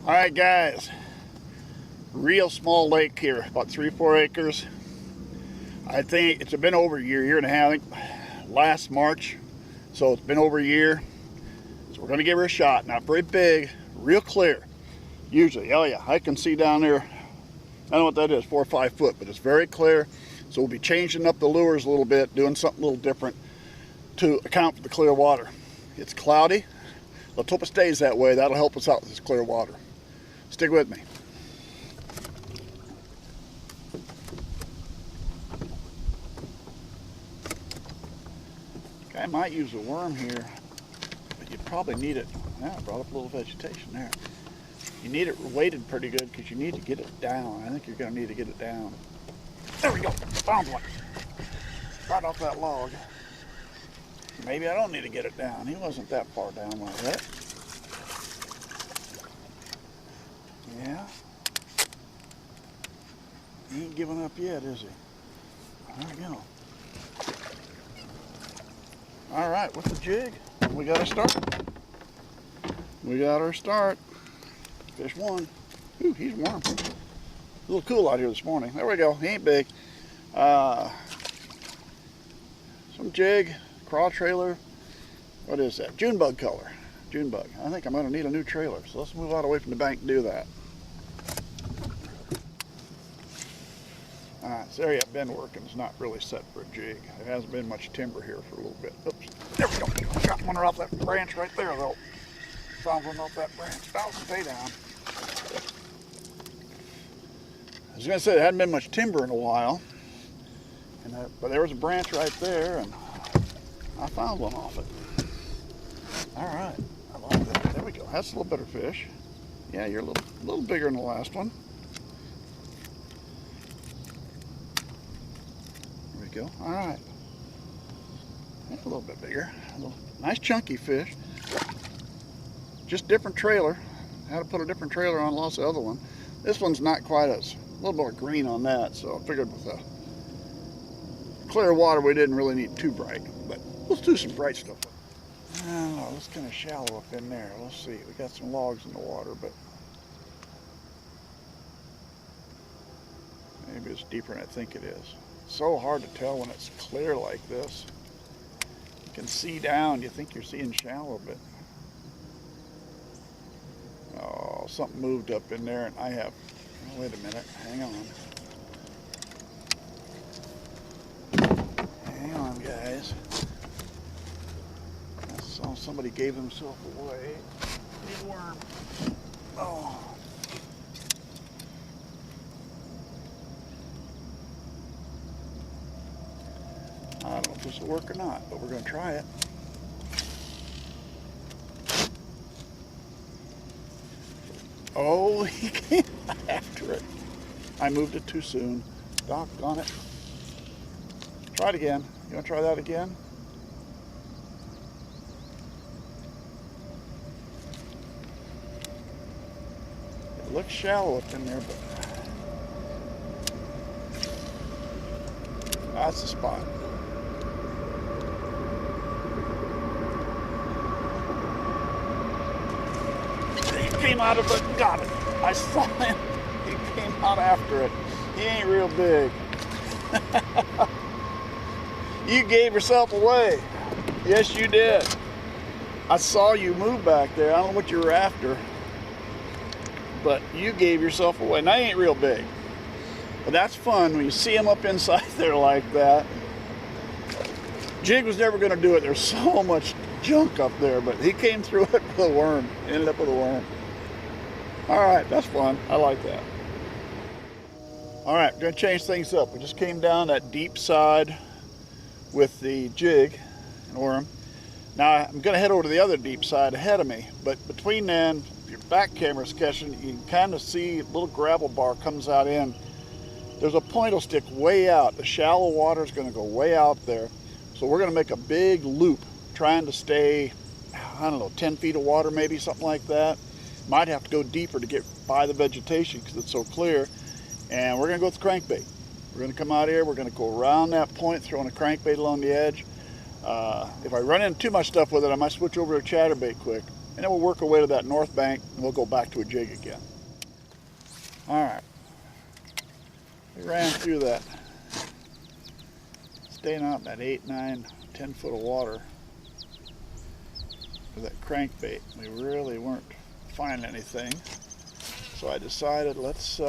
All right, guys, real small lake here, about 3-4 acres. I think it's been over a year and a half, I think last March. So it's been over a year. So we're gonna give her a shot. Not very big, real clear. Usually, oh yeah, I can see down there, I don't know what that is, 4 or 5 foot, but it's very clear. So we'll be changing up the lures a little bit, doing something a little different to account for the clear water. It's cloudy. Let's hope it stays that way. That'll help us out with this clear water. Stick with me. I might use a worm here, but you probably need it. Yeah, I brought up a little vegetation there. You need it weighted pretty good because you need to get it down. I think you're going to need to get it down. There we go. Found one. Right off that log. Maybe I don't need to get it down. He wasn't that far down like that. Yeah. He ain't giving up yet, is he? There we go. All right, with the jig, we got our start. We got our start. Fish one. Ooh, he's warm. A little cool out here this morning. There we go. He ain't big. Some jig, craw trailer. What is that? June bug color. June bug. I think I'm going to need a new trailer, so let's move out away from the bank and do that. All right, this area I've been working is not really set for a jig. There hasn't been much timber here for a little bit. Oops, there we go. Got one off that branch right there, though. Found one off that branch. I'll stay down. I was going to say there hadn't been much timber in a while, but there was a branch right there, and I found one off it. All right, I like that. There we go. That's a little better fish. Yeah, you're a little bigger than the last one. Go. All right, a little bit bigger, nice chunky fish. Just different trailer. Had to put a different trailer on, lost the other one. This one's not quite as, a little more green on that, so I figured with the clear water we didn't really need too bright, but let's do some bright stuff. I don't know, it's kind of shallow up in there. Let's see, we got some logs in the water, but maybe it's deeper than I think it is. So hard to tell when it's clear like this. You can see down, you think you're seeing shallow, but oh, something moved up in there and I have, oh, wait a minute, hang on guys. I saw somebody gave himself away. Big worm. Oh. I don't know if this will work or not, but we're going to try it. Oh, he came after it. I moved it too soon. Doggone it. Try it again. You want to try that again? It looks shallow up in there, but that's the spot. Came out of it, got it. I saw him. He came out after it. He ain't real big. You gave yourself away. Yes, you did. I saw you move back there. I don't know what you were after, but you gave yourself away. Now he ain't real big, but that's fun when you see him up inside there like that. Jig was never going to do it. There's so much junk up there, but he came through it with a worm. Ended up with a worm. All right, that's fun. I like that. All right, we're gonna change things up. We just came down that deep side with the jig and worm. Now I'm gonna head over to the other deep side ahead of me, but between then, if your back camera's catching, you can kind of see a little gravel bar comes out in. There's a point will stick way out. The shallow water is gonna go way out there. So we're gonna make a big loop trying to stay, I don't know, 10 feet of water, maybe something like that. Might have to go deeper to get by the vegetation because it's so clear. And we're gonna go with the crankbait. We're gonna come out here, we're gonna go around that point, throwing a crankbait along the edge. If I run into too much stuff with it, I might switch over to chatterbait quick. And then we'll work our way to that north bank and we'll go back to a jig again. All right. We ran through that, staying out in that 8, 9, 10 foot of water with that crankbait. We really weren't finding anything. So I decided let's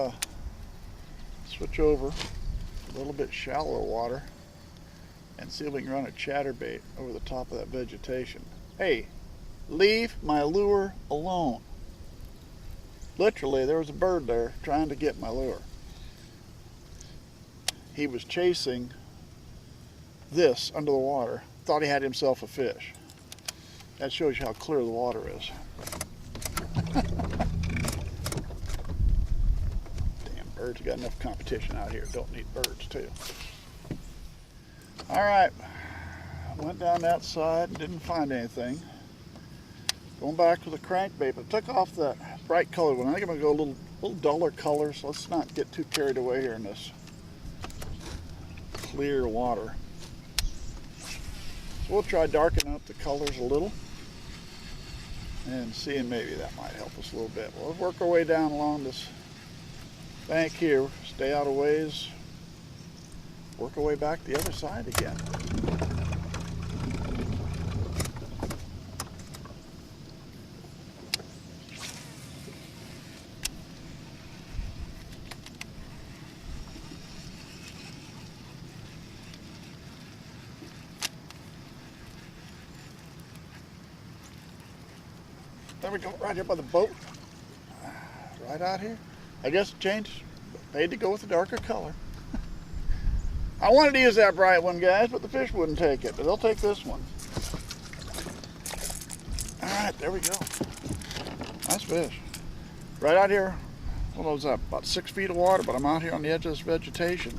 switch over a little bit shallower water and see if we can run a chatterbait over the top of that vegetation. Hey, leave my lure alone. Literally, there was a bird there trying to get my lure. He was chasing this under the water, thought he had himself a fish. That shows you how clear the water is. Damn birds, you got enough competition out here. Don't need birds too. All right, went down that side and didn't find anything. Going back to the crankbait, but took off that bright colored one. I think I'm gonna go a little duller colors. So let's not get too carried away here in this clear water. So we'll try darkening up the colors a little and seeing maybe that might help us a little bit. We'll work our way down along this bank here, stay out of ways, work our way back the other side again. There we go, right here by the boat. Right out here. I guess it changed. Paid to go with the darker color. I wanted to use that bright one, guys, but the fish wouldn't take it. But they'll take this one. All right, there we go. Nice fish. Right out here. What was that? About 6 feet of water, but I'm out here on the edge of this vegetation.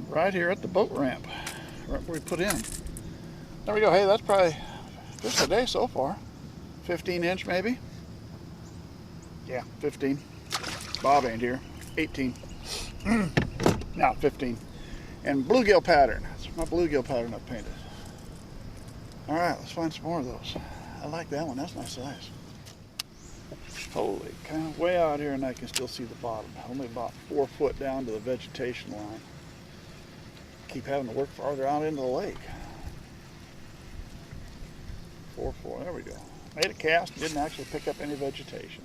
Right here at the boat ramp, right where we put in. There we go. Hey, that's probably just a day so far. 15-inch maybe. Yeah, 15. Bob ain't here. 18. No, 15. And bluegill pattern. That's my bluegill pattern I painted. All right, let's find some more of those. I like that one. That's my size. Holy cow, way out here and I can still see the bottom. Only about 4 foot down to the vegetation line. Keep having to work farther out into the lake. 4, there we go. Made a cast, didn't actually pick up any vegetation.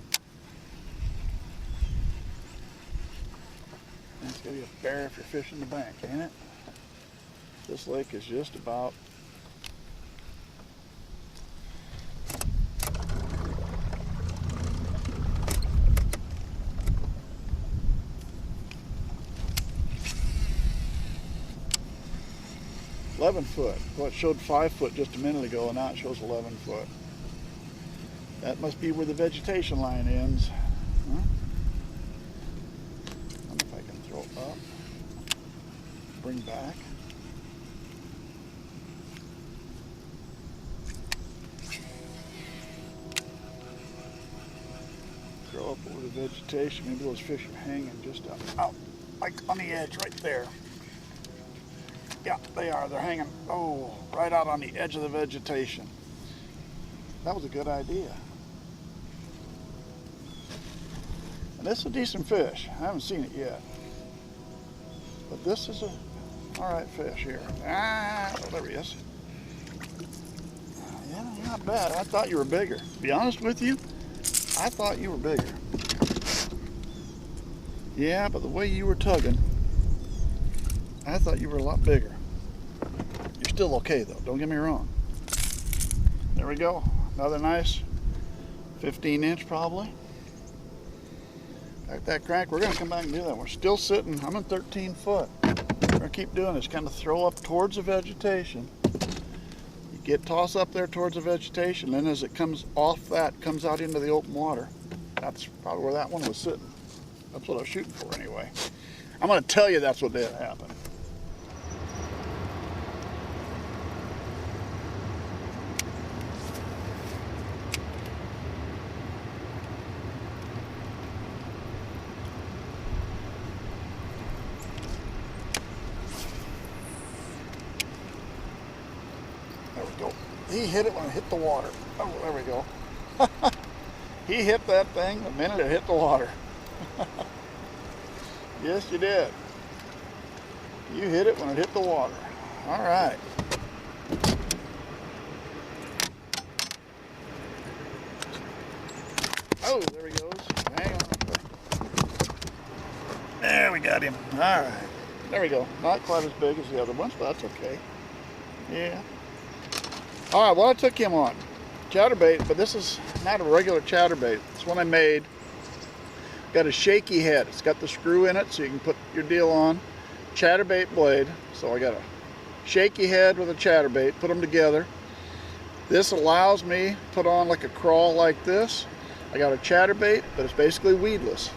It's gonna be a bear if you're fishing the bank, ain't it? This lake is just about 11 foot. Well, it showed 5 foot just a minute ago, and now it shows 11 foot. That must be where the vegetation line ends. Huh? I wonder if I can throw it up, bring back. Throw up over the vegetation. Maybe those fish are hanging just out, like on the edge right there. Yeah, they are. They're hanging, right out on the edge of the vegetation. That was a good idea. And this is a decent fish. I haven't seen it yet. But this is a all right fish here. There he is. Yeah, you're not bad. I thought you were bigger. To be honest with you, I thought you were bigger. Yeah, but the way you were tugging, I thought you were a lot bigger. You're still okay though, don't get me wrong. There we go, another nice 15-inch probably. Like that crank, we're gonna come back and do that. We're still sitting, I'm in 13 foot. We're gonna keep doing this, kind of throw up towards the vegetation. You toss up there towards the vegetation, then as it comes off that, comes out into the open water. That's probably where that one was sitting. That's what I was shooting for anyway. I'm gonna tell you that's what did happen. he hit it when it hit the water. Oh, there we go. He hit that thing the minute it hit the water. Yes, you did. You hit it when it hit the water. All right. Oh, there he goes. Hang on. There, we got him. All right. There we go. Not quite as big as the other ones, but that's okay. Yeah. All right, well, I took him on chatterbait, but this is not a regular chatterbait. It's one I made. Got a shaky head. It's got the screw in it so you can put your deal on. Chatterbait blade. So I got a shaky head with a chatterbait, put them together. This allows me to put on like a crawl like this. I got a chatterbait, but it's basically weedless.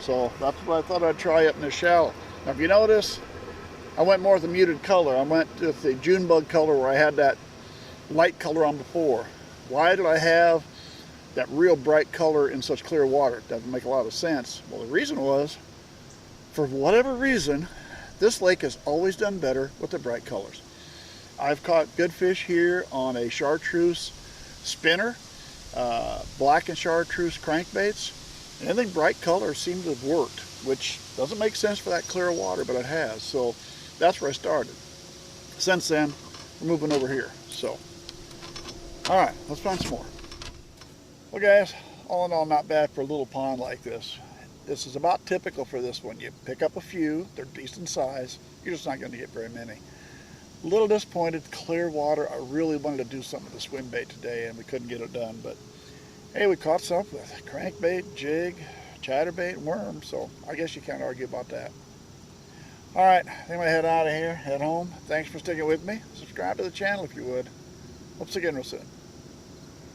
So that's what I thought I'd try up in the shallow. Now if you notice, I went more with a muted color. I went with the June bug color where I had that light color on before. Why did I have that real bright color in such clear water? It doesn't make a lot of sense. Well, the reason was, for whatever reason, this lake has always done better with the bright colors. I've caught good fish here on a chartreuse spinner, black and chartreuse crankbaits. Anything bright colors seem to have worked, which doesn't make sense for that clear water, but it has. So that's where I started. Since then, we're moving over here. So, all right, let's find some more. Well, guys, all in all, not bad for a little pond like this. This is about typical for this one. You pick up a few, they're decent size. You're just not going to get very many. A little disappointed, clear water. I really wanted to do something with the swim bait today, and we couldn't get it done. But hey, we caught something with crankbait, jig, chatterbait, worm. So I guess you can't argue about that. All right, I'm going to head out of here, head home. Thanks for sticking with me. Subscribe to the channel if you would. Hope to see you again real soon.